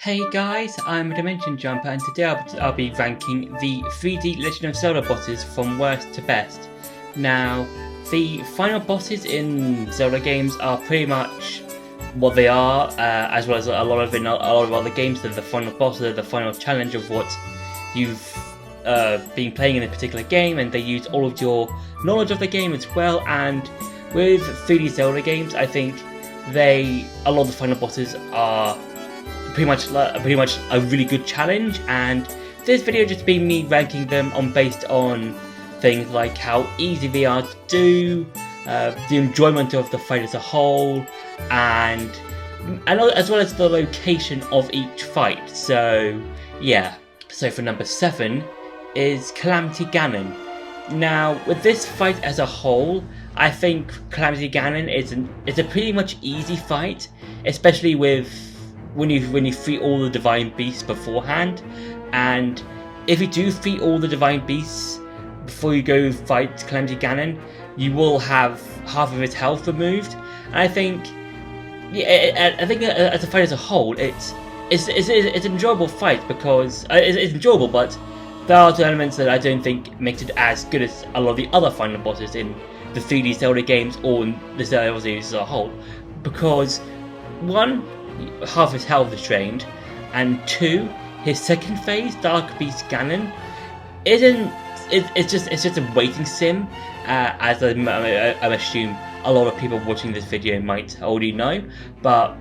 Hey guys, I'm a Dimension Jumper and today I'll be ranking the 3D Legend of Zelda bosses from worst to best. Now, the final bosses in Zelda games are pretty much what they are, as well as a lot of other games. They're the final boss, they're the final challenge of what you've been playing in a particular game, and they use all of your knowledge of the game as well. And with 3D Zelda games, I think a lot of the final bosses are pretty much a really good challenge, and this video just being me ranking them based on things like how easy they are to do, the enjoyment of the fight as a whole, and as well as the location of each fight. So yeah, so for number 7 is Calamity Ganon. Now with this fight as a whole, I think Calamity Ganon is a pretty much easy fight, especially when you defeat all the divine beasts beforehand. And if you do defeat all the divine beasts before you go fight Calamity Ganon, you will have half of its health removed. And I think, as a fight as a whole, it's an enjoyable fight because it's enjoyable, but there are two elements that I don't think makes it as good as a lot of the other final bosses in the 3D Zelda games or in the Zelda series as a whole. Because one, half his health is drained, and two, his second phase, Dark Beast Ganon, it's just a waiting sim, as I assume a lot of people watching this video might already know. But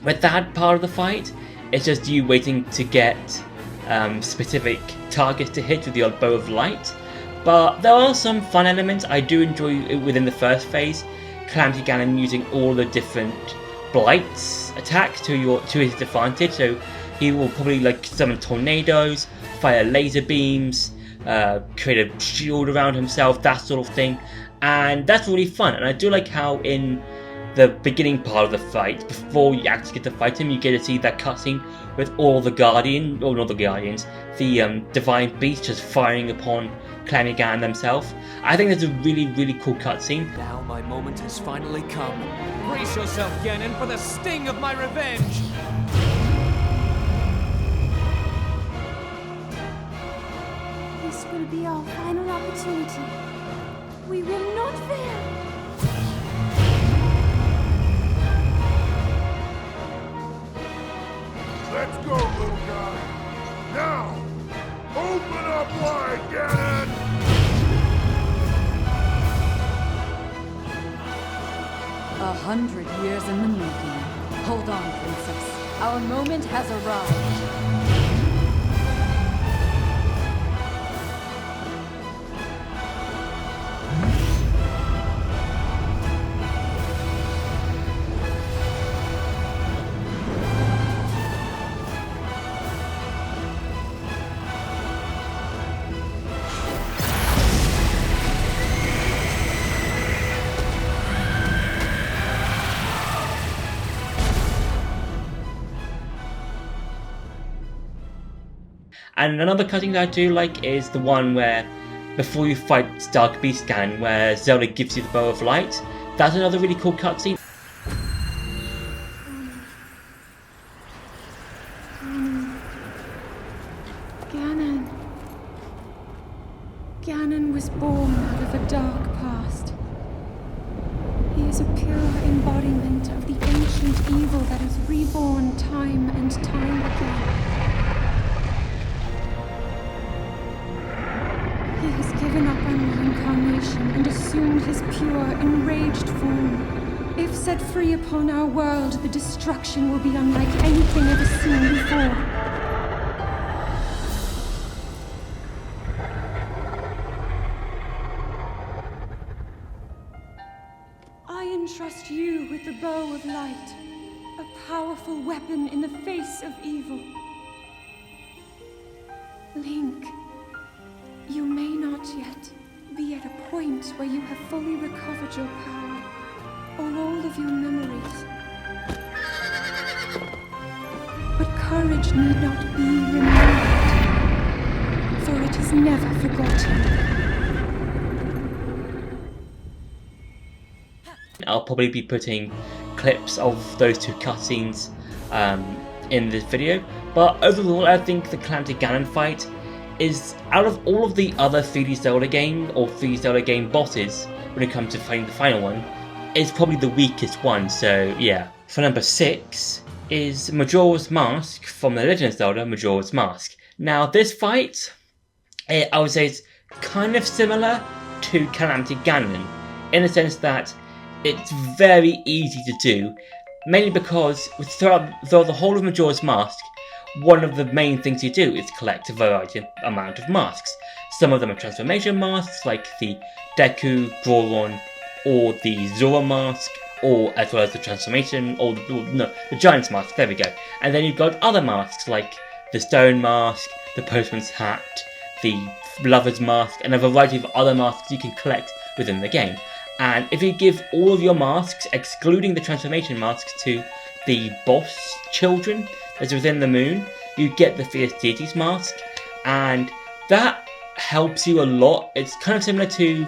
with that part of the fight, it's just you waiting to get specific targets to hit with your bow of light. But there are some fun elements. I do enjoy within the first phase, Calamity Ganon using all the different blights attacks to his advantage. So he will probably summon tornadoes, fire laser beams, create a shield around himself, that sort of thing, and that's really fun. And I do like how in the beginning part of the fight, before you actually get to fight him, you get to see that cutscene with all the Guardians, or not the Guardians, the Divine Beasts just firing upon Calamity Ganon themselves. I think that's a really cool cutscene. Now my moment has finally come. Brace yourself, Ganon, for the sting of my revenge! This will be our final opportunity. We will not fail. Let's go, little guy. Now, open up wide, Ganon! 100 years in the making. Hold on, princess. Our moment has arrived. And another cutscene that I do like is the one where, before you fight Dark Beast Ganon, where Zelda gives you the bow of light. That's another really cool cutscene. Ganon was born out of a dark past. He is a pure embodiment of the ancient evil that is reborn time and time again. He has given up on reincarnation and assumed his pure, enraged form. If set free upon our world, the destruction will be unlike anything ever seen before. I entrust you with the bow of light, a powerful weapon in the face of evil. Link, you may not yet be at a point where you have fully recovered your power, or all of your memories. But courage need not be remembered, for it is never forgotten. I'll probably be putting clips of those two cutscenes in this video, but overall I think the Calamity Ganon fight is, out of all of the other 3D Zelda game or 3D Zelda game bosses when it comes to fighting the final one, is probably the weakest one, so yeah. For number 6 is Majora's Mask from The Legend of Zelda Majora's Mask. Now this fight, I would say is kind of similar to Calamity Ganon, in the sense that it's very easy to do, mainly because throughout the whole of Majora's Mask, one of the main things you do is collect a variety amount of masks. Some of them are transformation masks, like the Deku, Goron, or the Zora mask, or as well as the transformation, or the Giant's mask, there we go. And then you've got other masks, like the Stone mask, the Postman's hat, the Lover's mask, and a variety of other masks you can collect within the game. And if you give all of your masks, excluding the transformation masks, to the boss children that's within the moon, you get the Fierce Deities mask, and that helps you a lot. It's kind of similar to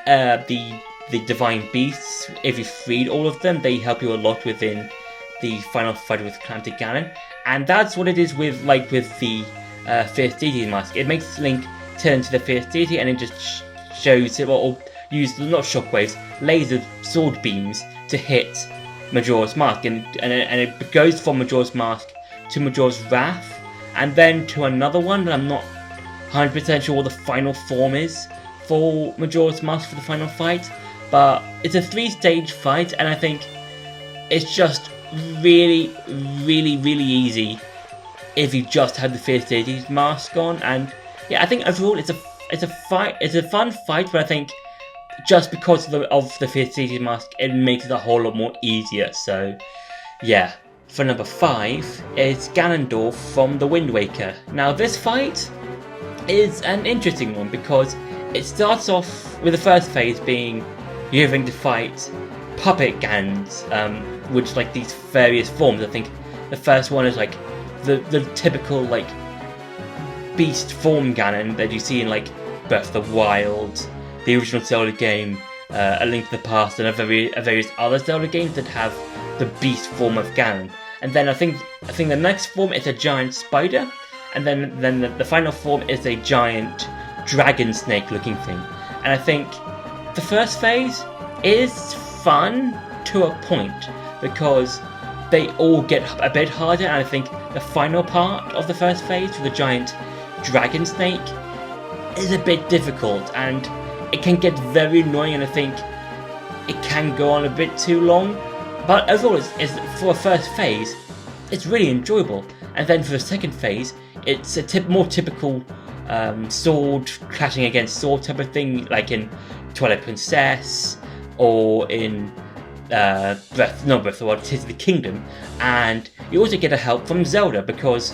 the Divine Beasts. If you freed all of them, they help you a lot within the final fight with Calamity Ganon, and that's what it is with the Fierce Deity mask. It makes Link turn to the Fierce Deity, and it just shows it, or use not shockwaves, laser sword beams to hit Majora's Mask, and it goes from Majora's Mask to Majora's Wrath, and then to another one that I'm not 100% sure what the final form is for Majora's Mask for the final fight, but it's a 3-stage fight, and I think it's just really easy if you just have the Fierce Deities mask on. And yeah, I think overall it's a fun fight, but I think just because of the Fierce Deities mask, it makes it a whole lot more easier. So yeah. For number 5 is Ganondorf from The Wind Waker. Now this fight is an interesting one because it starts off with the first phase being you having to fight puppet Ganons, which like these various forms. I think the first one is like the typical like beast form Ganon that you see in like Breath of the Wild, the original Zelda game, A Link to the Past, and various other Zelda games that have the beast form of Ganon. And then I think the next form is a giant spider, and then the final form is a giant dragon snake looking thing. And I think the first phase is fun to a point because they all get a bit harder, and I think the final part of the first phase with the giant dragon snake is a bit difficult, and it can get very annoying, and I think it can go on a bit too long. But overall, it's for a first phase, it's really enjoyable. And then for the second phase, it's a more typical sword clashing against sword type of thing, like in Twilight Princess or in Breath of the Wild, Tears of the Kingdom. And you also get a help from Zelda, because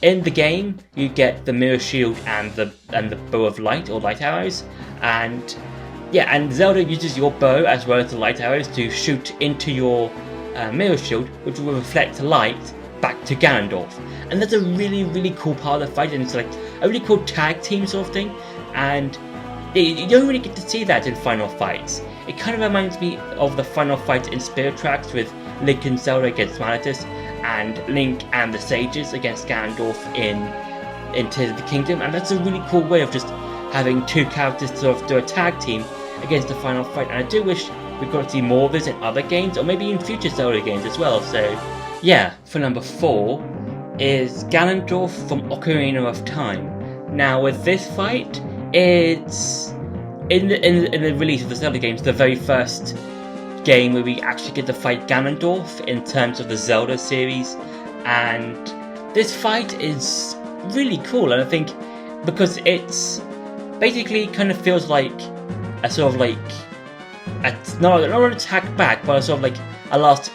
in the game you get the Mirror Shield and the Bow of Light or Light Arrows, and yeah, and Zelda uses your bow as well as the light arrows to shoot into your Mirror Shield, which will reflect light back to Ganondorf. And that's a really cool part of the fight, and it's like a really cool tag team sort of thing, and you don't really get to see that in final fights. It kind of reminds me of the final fight in Spirit Tracks with Link and Zelda against Manitus, and Link and the Sages against Ganondorf in Tears of the Kingdom, and that's a really cool way of just having two characters sort of do a tag team against the final fight. And I do wish we got to see more of this in other games, or maybe in future Zelda games as well. So yeah, for number 4 is Ganondorf from Ocarina of Time. Now with this fight, it's in the release of the Zelda games, the very first game where we actually get to fight Ganondorf in terms of the Zelda series, and this fight is really cool. And I think because it's basically kind of feels like a sort of like not an attack back, but a sort of like a last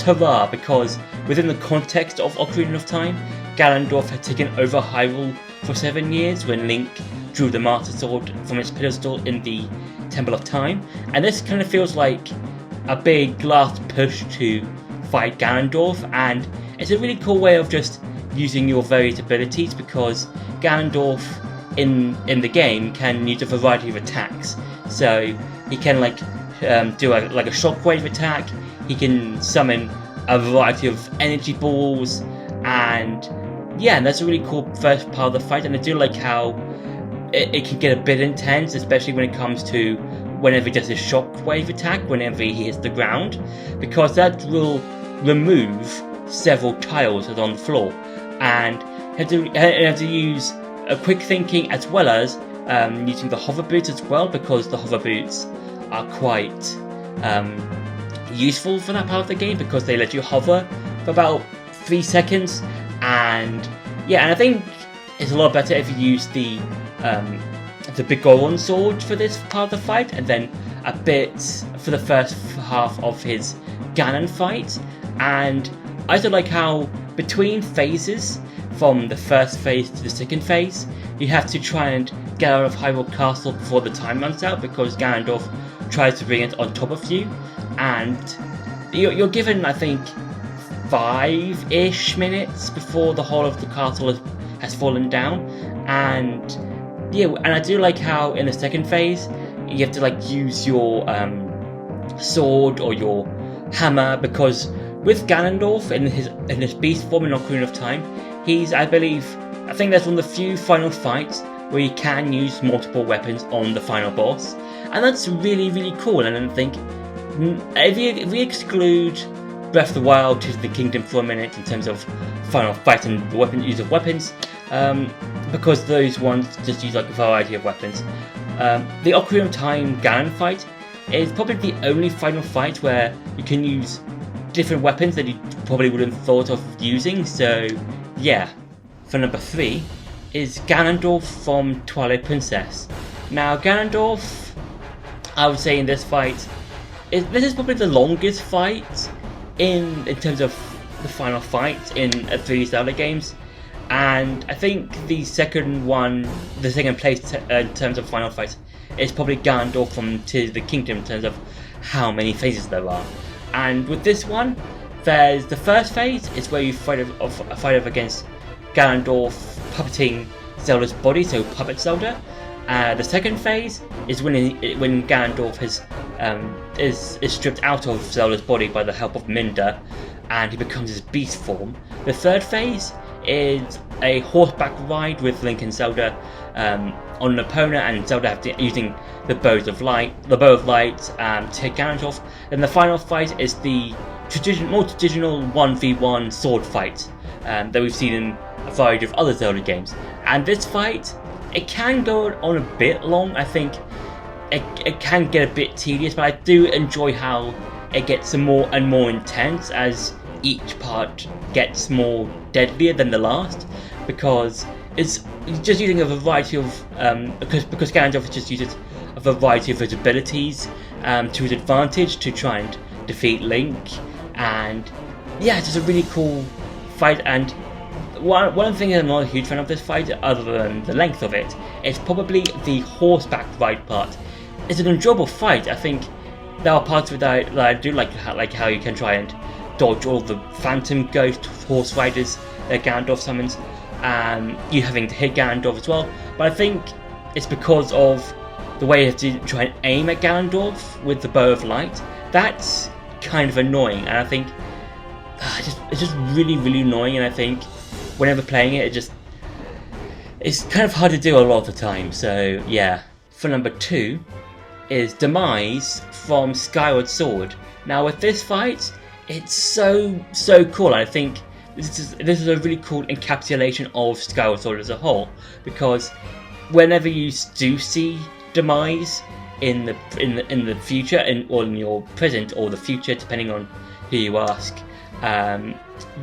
hurrah, because within the context of Ocarina of Time, Ganondorf had taken over Hyrule for 7 years when Link drew the Master Sword from its pedestal in the Temple of Time, and this kind of feels like a big last push to fight Ganondorf, and it's a really cool way of just using your various abilities, because Ganondorf in the game can use a variety of attacks. So he can do a shockwave attack, he can summon a variety of energy balls, and yeah, and that's a really cool first part of the fight, and I do like how it can get a bit intense, especially when it comes to whenever he does his shockwave attack, whenever he hits the ground, because that will remove several tiles that are on the floor, and you have to use a quick thinking as well as using the hover boots as well, because the hover boots are quite useful for that part of the game, because they let you hover for about 3 seconds, and yeah, and I think it's a lot better if you use the Bigoron sword for this part of the fight, and then a bit for the first half of his Ganon fight. And I also like how between phases, from the first phase to the second phase, you have to try and get out of Hyrule Castle before the time runs out, because Ganondorf tries to bring it on top of you, and you're given, I think, 5-ish minutes before the whole of the castle has fallen down. And yeah, and I do like how in the second phase you have to like use your sword or your hammer, because with Ganondorf in his beast form in Ocarina of Time, I think that's one of the few final fights where you can use multiple weapons on the final boss, and that's really, really cool. And I think if we exclude Breath of the Wild, Tears of the Kingdom for a minute in terms of final fight and use of weapons, because those ones just use like a variety of weapons, the Ocarina of Time Ganon fight is probably the only final fight where you can use different weapons that you probably wouldn't have thought of using. So yeah, for number 3 is Ganondorf from Twilight Princess. Now Ganondorf, I would say in this fight, this is probably the longest fight in terms of the final fight in 3 Zelda games, and I think the second place in terms of final fight is probably Ganondorf from Tears of the Kingdom in terms of how many phases there are. And with this one, there's the first phase is where you fight off against Ganondorf puppeting Zelda's body, so Puppet Zelda. The second phase is when Ganondorf is stripped out of Zelda's body by the help of Minda, and he becomes his beast form. The third phase is a horseback ride with Link and Zelda on an Epona, and Zelda using the bow of light to hit Ganondorf. Then the final fight is the more traditional 1v1 sword fight that we've seen in a variety of other Zelda games. And this fight, it can go on a bit long. I think it can get a bit tedious, but I do enjoy how it gets more and more intense as each part gets more deadlier than the last, because it's just using a variety of because Ganondorf just uses a variety of his abilities to his advantage to try and defeat Link. And yeah, it's just a really cool fight. And one thing I'm not a huge fan of this fight, other than the length of it, is probably the horseback ride part. It's an enjoyable fight. I think there are parts of it that I do like how you can try and dodge all the phantom ghost horse riders that Ganondorf summons, you having to hit Ganondorf as well. But I think it's because of the way you have to try and aim at Ganondorf with the bow of light. That's kind of annoying, and I think it's just really, really annoying. And I think whenever playing it, it's kind of hard to do a lot of the time. So yeah, for number 2 is Demise from Skyward Sword. Now with this fight, it's so cool. I think this is a really cool encapsulation of Skyward Sword as a whole, because whenever you do see Demise in the future, or in your present or the future, depending on who you ask,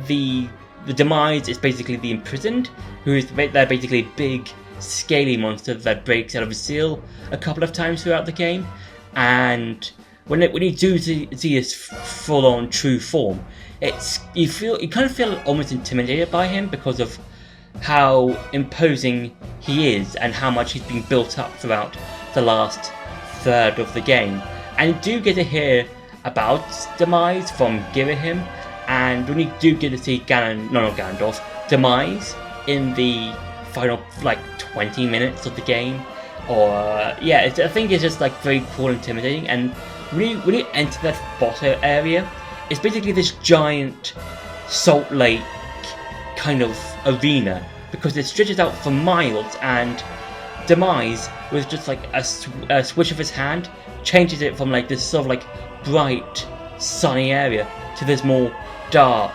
the Demise is basically the imprisoned, they're basically a big scaly monster that breaks out of his seal a couple of times throughout the game. And when you do see his full-on true form, you kind of feel almost intimidated by him because of how imposing he is and how much he's been built up throughout the last third of the game. And you do get to hear about Demise from Girahim, and when you do get to see Ganondorf, Demise in the final 20 minutes of the game, I think it's just very cool and intimidating. And when you enter that boss area, it's basically this giant salt lake kind of arena, because it stretches out for miles, and Demise, with just like a swish of his hand, changes it from like this sort of like bright, sunny area to this more dark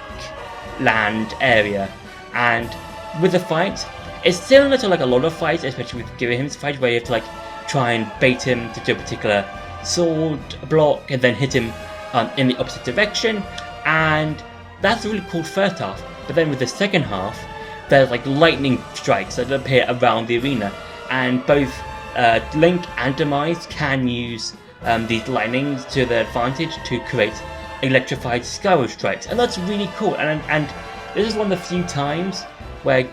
land area. And with the fight, it's similar to like a lot of fights, especially with Girahim's fight, where you have to like try and bait him to do a particular sword block and then hit him in the opposite direction, and that's a really cool first half. But then with the second half, there's like lightning strikes that appear around the arena, and both Link and Demise can use these lightnings to their advantage to create electrified Skyward strikes, and that's really cool. And this is one of the few times where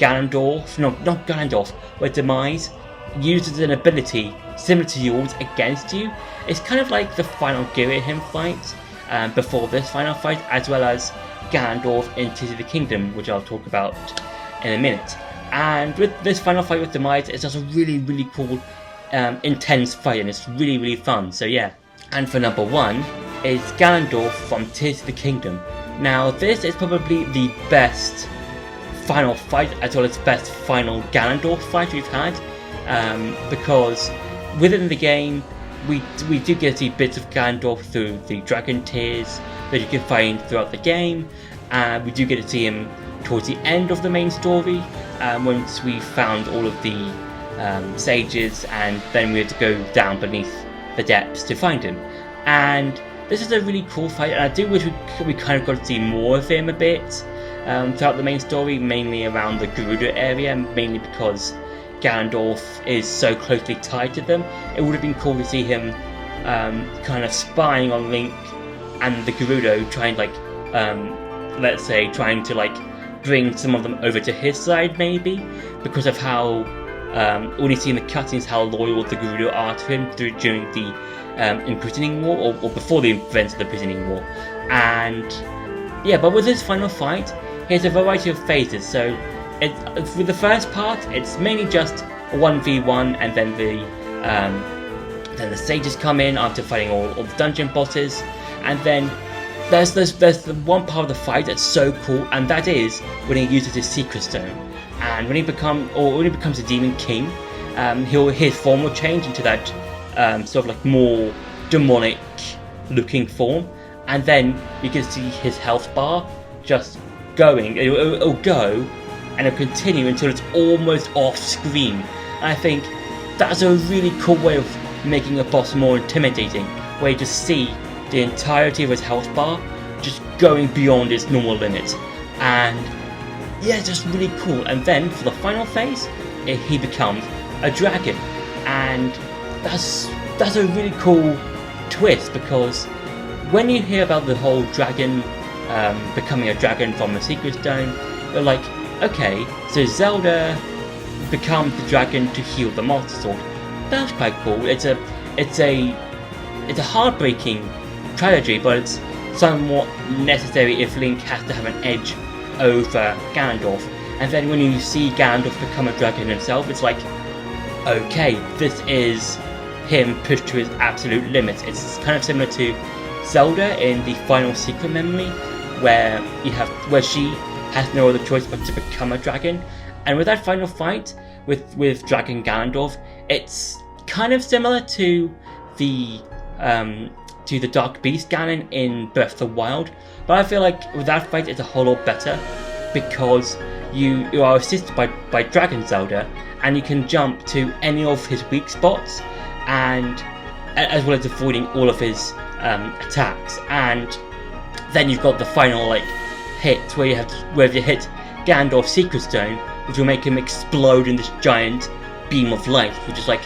where Demise uses an ability similar to yours against you. It's kind of like the final Girahim fight before this final fight, as well as Ganondorf in Tears of the Kingdom, which I'll talk about in a minute. And with this final fight with Demise, it's just a really, really cool, intense fight, and it's really, really fun. So yeah. And for number 1 is Ganondorf from Tears of the Kingdom. Now this is probably the best final fight, as well as best final Ganondorf fight we've had, because within the game we do get to see bits of Ganondorf through the dragon tears that you can find throughout the game. We do get to see him towards the end of the main story, once we found all of the sages, and then we had to go down beneath the depths to find him. And this is a really cool fight, and I do wish we kind of got to see more of him a bit throughout the main story, mainly around the Gerudo area, mainly because Ganondorf is so closely tied to them. It would have been cool to see him kind of spying on Link and the Gerudo, trying like let's say trying to like bring some of them over to his side, maybe because of how all you see in the cutscenes how loyal the Gerudo are to him during the imprisoning war, or before the events of the imprisoning war. And yeah, but with this final fight, here's a variety of phases. So with the first part, it's mainly just a 1v1, and then the sages come in after fighting all the dungeon bosses, and then there's the one part of the fight that's so cool, and that is when he uses his secret stone. And when he becomes a demon king, his form will change into that sort of like more demonic looking form, and then you can see his health bar just going. It'll go and it'll continue until it's almost off screen. And I think that's a really cool way of making a boss more intimidating, where you just see the entirety of his health bar just going beyond its normal limit. And yeah, it's just really cool. And then for the final phase, he becomes a dragon, and that's a really cool twist, because when you hear about the whole dragon becoming a dragon from the secret stone, you're like, okay, so Zelda becomes the dragon to heal the Master Sword. That's quite cool. It's a heartbreaking tragedy, but it's somewhat necessary if Link has to have an edge over Ganondorf. And then when you see Ganondorf become a dragon himself, it's like, okay, this is him pushed to his absolute limits. It's kind of similar to Zelda in the final secret memory, where she has no other choice but to become a dragon. And with that final fight with Dragon Ganondorf, it's kind of similar to the Dark Beast Ganon in Breath of the Wild, but I feel like with that fight it's a whole lot better, because you are assisted by Dragon Zelda, and you can jump to any of his weak spots, and as well as avoiding all of his attacks. And then you've got the final like hit where you hit Ganondorf's Secret Stone, which will make him explode in this giant beam of light, which is like,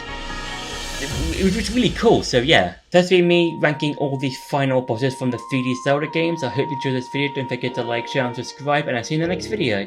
it was really cool. So yeah, that's been me ranking all the final bosses from the 3D Zelda games. I hope you enjoyed this video. Don't forget to like, share and subscribe, and I'll see you in the next video.